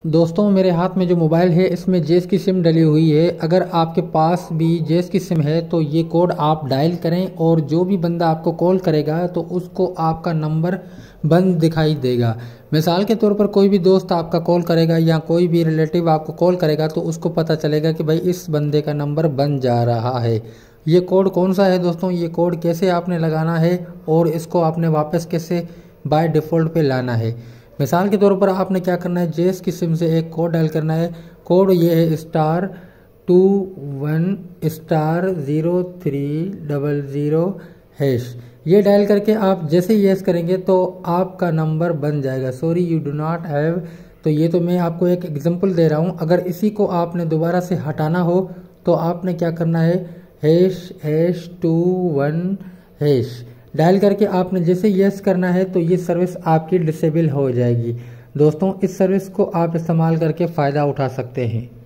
दोस्तों मेरे हाथ में जो मोबाइल है इसमें जेस की सिम डली हुई है। अगर आपके पास भी जेस की सिम है तो ये कोड आप डायल करें और जो भी बंदा आपको कॉल करेगा तो उसको आपका नंबर बंद दिखाई देगा। मिसाल के तौर पर कोई भी दोस्त आपका कॉल करेगा या कोई भी रिलेटिव आपको कॉल करेगा तो उसको पता चलेगा कि भाई इस बंदे का नंबर बंद जा रहा है। ये कोड कौन सा है दोस्तों, ये कोड कैसे आपने लगाना है और इसको आपने वापस कैसे बाय डिफ़ॉल्ट पे लाना है। मिसाल के तौर पर आपने क्या करना है, जेस की सिम से एक कोड डायल करना है। कोड ये है *21*0300#। ये डायल करके आप जैसे ही यस करेंगे तो आपका नंबर बन जाएगा। Sorry you do not have. तो ये तो मैं आपको एक एग्जांपल दे रहा हूँ। अगर इसी को आपने दोबारा से हटाना हो तो आपने क्या करना है, ##21# डायल करके आपने जैसे यस करना है तो ये सर्विस आपकी डिसेबल हो जाएगी। दोस्तों इस सर्विस को आप इस्तेमाल करके फ़ायदा उठा सकते हैं।